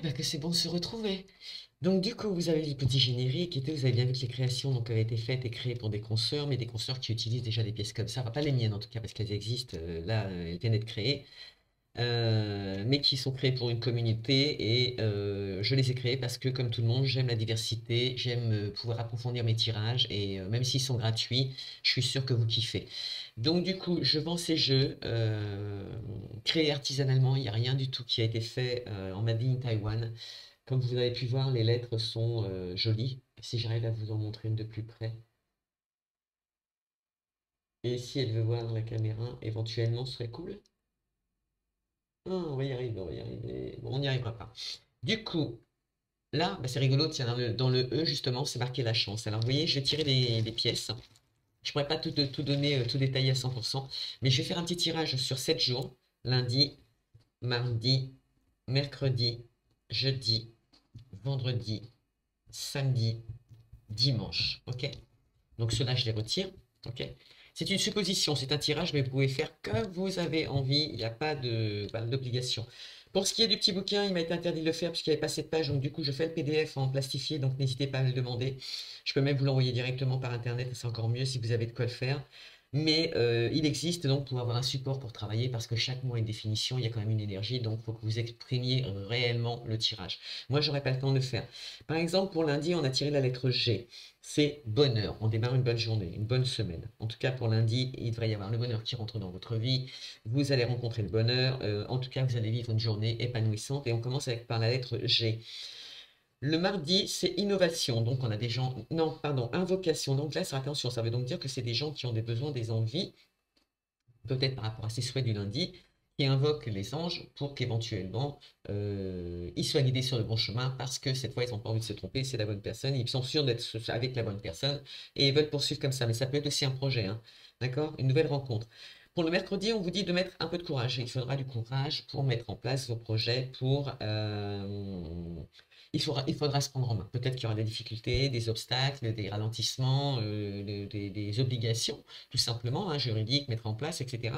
Bah, que c'est bon de se retrouver. Donc du coup, vous avez les petits génériques et tout, vous avez bien vu que les créations donc, avaient été faites et créées pour des consoeurs, mais des consoeurs qui utilisent déjà des pièces comme ça, enfin pas les miennes en tout cas, parce qu'elles existent, là, elles viennent d'être créées, mais qui sont créées pour une communauté et je les ai créées parce que comme tout le monde, j'aime la diversité, j'aime pouvoir approfondir mes tirages et même s'ils sont gratuits, je suis sûr que vous kiffez. Donc du coup, je vends ces jeux créés artisanalement, il n'y a rien du tout qui a été fait en Made in Taiwan. Comme vous avez pu voir, les lettres sont jolies. Si j'arrive à vous en montrer une de plus près. Et si elle veut voir la caméra, éventuellement, ce serait cool. Ah, on va y arriver, on va y arriver. Bon, on n'y arrivera pas. Du coup, là, bah, c'est rigolo, tiens, dans le E, justement, c'est marqué la chance. Alors, vous voyez, je vais tirer les pièces. Je pourrais pas tout donner, tout détailler à 100%, mais je vais faire un petit tirage sur 7 jours. Lundi, mardi, mercredi, jeudi, vendredi, samedi, dimanche. Ok? Donc ceux-là, je les retire. Ok. C'est une supposition, c'est un tirage, mais vous pouvez faire comme vous avez envie. Il n'y a pas d'obligation. Pour ce qui est du petit bouquin, il m'a été interdit de le faire puisqu'il n'y avait pas cette page. Donc du coup, je fais le PDF en plastifié. Donc n'hésitez pas à me le demander. Je peux même vous l'envoyer directement par Internet. C'est encore mieux si vous avez de quoi le faire. Mais il existe donc pour avoir un support pour travailler parce que chaque mot a une définition, il y a quand même une énergie, donc il faut que vous exprimiez réellement le tirage. Moi, j'aurais pas le temps de le faire. Par exemple, pour lundi, on a tiré la lettre G. C'est bonheur. On démarre une bonne journée, une bonne semaine. En tout cas, pour lundi, il devrait y avoir le bonheur qui rentre dans votre vie. Vous allez rencontrer le bonheur. En tout cas, vous allez vivre une journée épanouissante. Et on commence par la lettre G. Le mardi, c'est innovation. Donc, on a des gens. Non, pardon, invocation. Donc là, attention, ça veut donc dire que c'est des gens qui ont des besoins, des envies, peut-être par rapport à ces souhaits du lundi, qui invoquent les anges pour qu'éventuellement ils soient guidés sur le bon chemin parce que cette fois ils n'ont pas envie de se tromper, c'est la bonne personne, ils sont sûrs d'être avec la bonne personne et ils veulent poursuivre comme ça. Mais ça peut être aussi un projet, hein, d'accord? Une nouvelle rencontre. Pour le mercredi, on vous dit de mettre un peu de courage. Il faudra du courage pour mettre en place vos projets, il faudra se prendre en main. Peut-être qu'il y aura des difficultés, des obstacles, des ralentissements, des obligations, tout simplement, hein, juridiques, mettre en place, etc.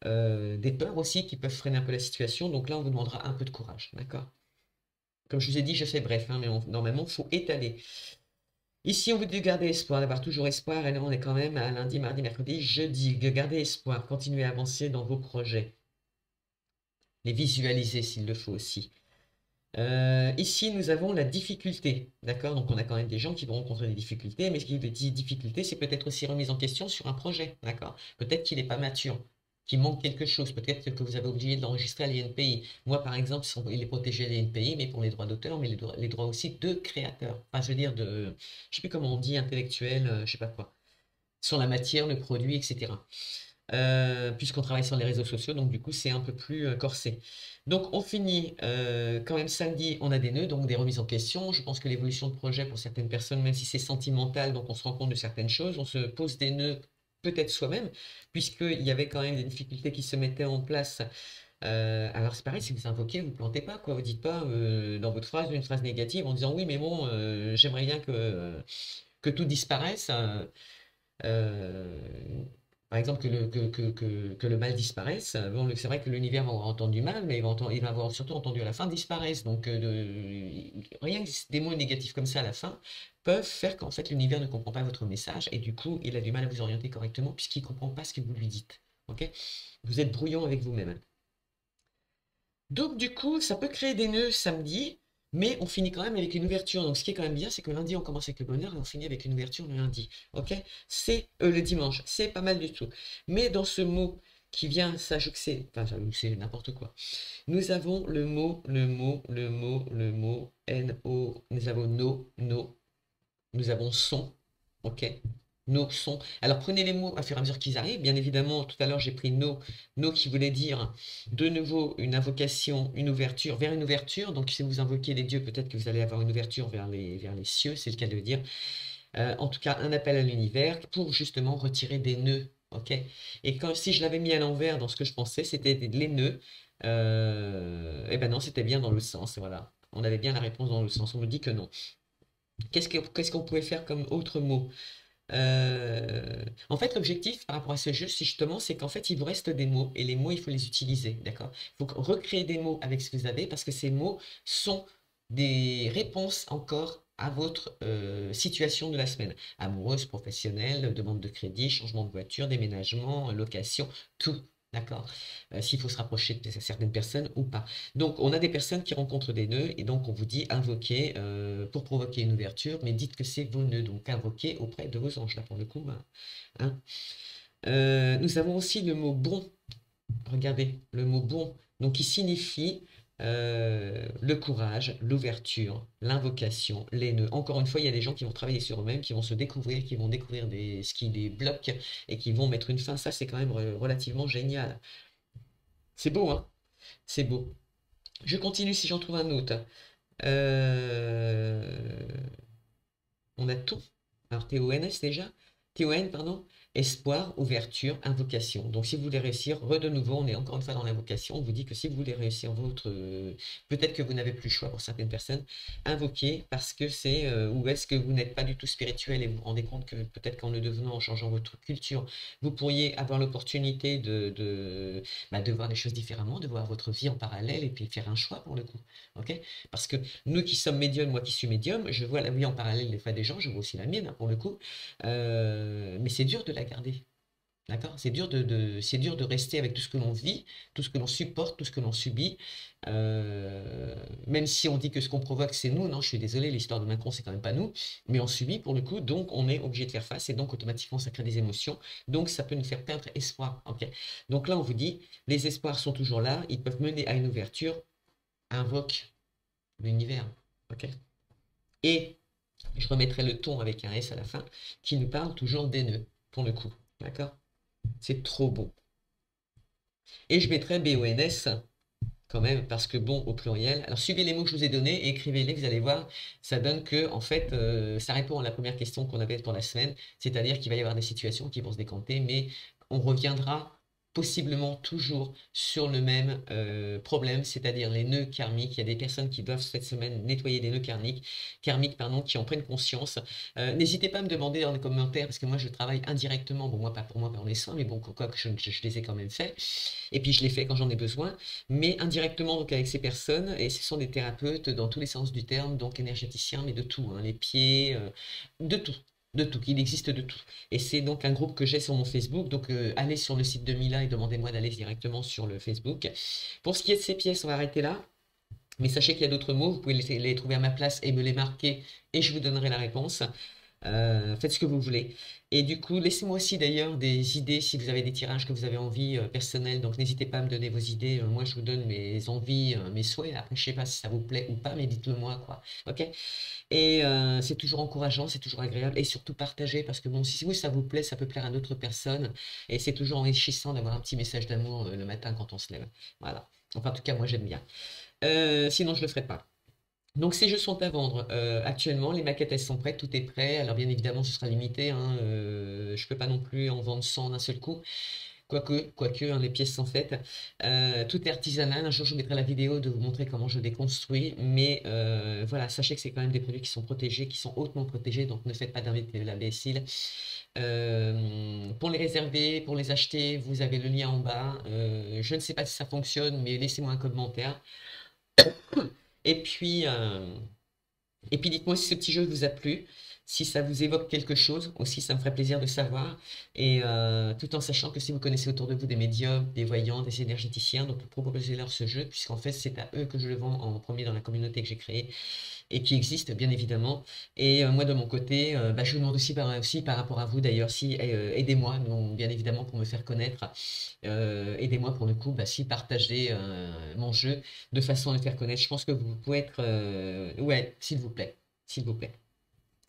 Des peurs aussi qui peuvent freiner un peu la situation. Donc là, on vous demandera un peu de courage, d'accord? Comme je vous ai dit, je fais bref, hein, mais normalement, il faut étaler. Ici, on vous dit de garder espoir, d'avoir toujours espoir. Et là, on est quand même à lundi, mardi, mercredi, jeudi. De garder espoir, continuez à avancer dans vos projets. Les visualiser s'il le faut aussi. Ici, nous avons la difficulté, d'accord? Donc, on a quand même des gens qui vont rencontrer des difficultés, mais ce qui dit difficulté, c'est peut-être aussi remise en question sur un projet, d'accord? Peut-être qu'il n'est pas mature, qu'il manque quelque chose, peut-être que vous avez oublié de l'enregistrer à l'INPI. Moi, par exemple, il est protégé à l'INPI, mais pour les droits d'auteur, mais les droits aussi de créateur. Enfin, je veux dire, je sais plus comment on dit, intellectuel, je sais pas quoi. Sur la matière, le produit, etc. Puisqu'on travaille sur les réseaux sociaux, donc du coup c'est un peu plus corsé. Donc on finit quand même samedi, on a des nœuds, donc des remises en question. Je pense que l'évolution de projet pour certaines personnes, même si c'est sentimental, donc on se rend compte de certaines choses, on se pose des nœuds peut-être soi-même, puisqu'il y avait quand même des difficultés qui se mettaient en place. Alors c'est pareil, si vous invoquez, vous ne plantez pas, quoi. Vous dites pas dans votre phrase une phrase négative en disant oui, mais bon, j'aimerais bien que tout disparaisse. Euh, Par exemple, que le mal disparaisse. Bon, c'est vrai que l'univers va avoir entendu mal, mais il va avoir surtout entendu à la fin disparaisse. Donc, rien que des mots négatifs comme ça à la fin peuvent faire qu'en fait l'univers ne comprend pas votre message et du coup il a du mal à vous orienter correctement puisqu'il ne comprend pas ce que vous lui dites. Ok? Vous êtes brouillon avec vous-même. Donc du coup, ça peut créer des nœuds samedi, mais on finit quand même avec une ouverture. Donc ce qui est quand même bien, c'est que lundi, on commence avec le bonheur et on finit avec une ouverture le lundi. Ok? C'est le dimanche, c'est pas mal du tout. Mais dans ce mot qui vient s'ajouter, enfin c'est n'importe quoi. Nous avons le mot, N-O, nous avons no, nous avons son, ok? Nos sons. Alors prenez les mots à fur et à mesure qu'ils arrivent. Bien évidemment, tout à l'heure j'ai pris no qui voulait dire de nouveau une invocation, une ouverture vers une ouverture. Donc si vous invoquez les dieux, peut-être que vous allez avoir une ouverture vers les cieux, c'est le cas de le dire. En tout cas, un appel à l'univers pour justement retirer des nœuds. Ok? Et si je l'avais mis à l'envers dans ce que je pensais, c'était les nœuds. Eh ben non, c'était bien dans le sens. Voilà. On avait bien la réponse dans le sens. On me dit que non. Qu'est-ce qu'on pouvait faire comme autre mot? En fait, l'objectif par rapport à ce jeu, c'est justement, c'est qu'en fait, il vous reste des mots et les mots, il faut les utiliser, d'accord? Il faut recréer des mots avec ce que vous avez parce que ces mots sont des réponses encore à votre situation de la semaine. Amoureuse, professionnelle, demande de crédit, changement de voiture, déménagement, location, tout. D'accord? S'il faut se rapprocher de certaines personnes ou pas. Donc, on a des personnes qui rencontrent des nœuds et donc on vous dit invoquer pour provoquer une ouverture, mais dites que c'est vos nœuds, donc invoquez auprès de vos anges, là pour le coup. Hein. Nous avons aussi le mot bon. Regardez, le mot bon, donc qui signifie le courage, l'ouverture, l'invocation, les nœuds. Encore une fois, il y a des gens qui vont travailler sur eux-mêmes, qui vont se découvrir, qui vont découvrir ce qui les bloque et qui vont mettre une fin. Ça, c'est quand même relativement génial. C'est beau, hein? C'est beau. Je continue si j'en trouve un autre. Euh, On a tout. Alors, TONS déjà. TON, pardon. Espoir, ouverture, invocation. Donc, si vous voulez réussir, de nouveau, on est encore une fois dans l'invocation. On vous dit que si vous voulez réussir votre... peut-être que vous n'avez plus le choix pour certaines personnes. Invoquez parce que c'est... ou est-ce que vous n'êtes pas du tout spirituel et vous vous rendez compte que peut-être qu'en le devenant, en changeant votre culture, vous pourriez avoir l'opportunité de voir les choses différemment, de voir votre vie en parallèle et puis faire un choix pour le coup. Ok? Parce que nous qui sommes médiums, moi qui suis médium, je vois la vie en parallèle des fois des gens, je vois aussi la mienne hein, pour le coup, mais c'est dur de la garder. D'accord? C'est dur de rester avec tout ce que l'on vit, tout ce que l'on supporte, tout ce que l'on subit. Même si on dit que ce qu'on provoque, c'est nous, non, je suis désolé, l'histoire de Macron, c'est quand même pas nous, mais on subit pour le coup, donc on est obligé de faire face et donc automatiquement ça crée des émotions. Donc ça peut nous faire perdre espoir. Ok? Donc là, on vous dit, les espoirs sont toujours là, ils peuvent mener à une ouverture. Invoque l'univers. Ok? Et je remettrai le ton avec un S à la fin, qui nous parle toujours des nœuds, pour le coup. D'accord? C'est trop bon. Et je mettrai BONS quand même, parce que bon, au pluriel. Alors suivez les mots que je vous ai donnés et écrivez-les, vous allez voir, ça donne que, en fait, ça répond à la première question qu'on avait pour la semaine, c'est-à-dire qu'il va y avoir des situations qui vont se décanter, mais on reviendra possiblement toujours sur le même problème, c'est-à-dire les nœuds karmiques. Il y a des personnes qui doivent cette semaine nettoyer des nœuds karmiques pardon, qui en prennent conscience. N'hésitez pas à me demander dans les commentaires, parce que moi je travaille indirectement, bon moi pas pour moi, par les soins, mais bon, quoi que je les ai quand même fait, et puis je les fais quand j'en ai besoin, mais indirectement donc avec ces personnes, et ce sont des thérapeutes dans tous les sens du terme, donc énergéticiens, mais de tout, hein, les pieds, de tout. De tout, il existe de tout. Et c'est donc un groupe que j'ai sur mon Facebook. Donc allez sur le site de Mila et demandez-moi d'aller directement sur le Facebook. Pour ce qui est de ces pièces, on va arrêter là. Mais sachez qu'il y a d'autres mots, vous pouvez les trouver à ma place et me les marquer et je vous donnerai la réponse. Faites ce que vous voulez. Et du coup, laissez-moi aussi d'ailleurs des idées si vous avez des tirages que vous avez envie personnels. Donc n'hésitez pas à me donner vos idées. Moi, je vous donne mes envies, mes souhaits. Après, je sais pas si ça vous plaît ou pas, mais dites-le moi, quoi. Ok? Et c'est toujours encourageant, c'est toujours agréable et surtout partagez parce que bon, si vous ça vous plaît, ça peut plaire à d'autres personnes et c'est toujours enrichissant d'avoir un petit message d'amour le matin quand on se lève. Voilà. Enfin, en tout cas, moi j'aime bien. Sinon, je le ferai pas. Donc ces jeux sont à vendre actuellement, les maquettes elles sont prêtes, tout est prêt. Alors bien évidemment ce sera limité, hein, je peux pas non plus en vendre 100 d'un seul coup. Quoique hein, les pièces sont faites. Tout est artisanal. Un jour, je vous mettrai la vidéo de vous montrer comment je déconstruis. Mais voilà, sachez que c'est quand même des produits qui sont protégés, qui sont hautement protégés. Donc, ne faites pas d'inviter l'imbécile. Pour les réserver, pour les acheter, vous avez le lien en bas. Je ne sais pas si ça fonctionne, mais laissez-moi un commentaire. Et puis, dites-moi si ce petit jeu vous a plu, si ça vous évoque quelque chose, aussi ça me ferait plaisir de savoir. Et tout en sachant que si vous connaissez autour de vous des médiums, des voyants, des énergéticiens, donc proposez-leur ce jeu, puisqu'en fait c'est à eux que je le vends en premier dans la communauté que j'ai créée et qui existe bien évidemment. Et moi de mon côté, je vous demande aussi par rapport à vous d'ailleurs, si aidez-moi, bien évidemment pour me faire connaître, aidez-moi pour le coup, si partagez mon jeu de façon à le faire connaître. Je pense que vous pouvez être, ouais, s'il vous plaît.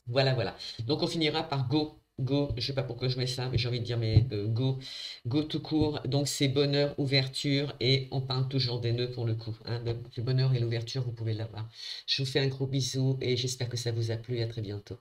Voilà, voilà. Donc on finira par go. Go, je sais pas pourquoi je mets ça, mais j'ai envie de dire, mais go, go tout court. Donc c'est bonheur, ouverture, et on parle toujours des nœuds pour le coup. Hein. Donc le bonheur et l'ouverture, vous pouvez l'avoir. Je vous fais un gros bisou et j'espère que ça vous a plu. À très bientôt.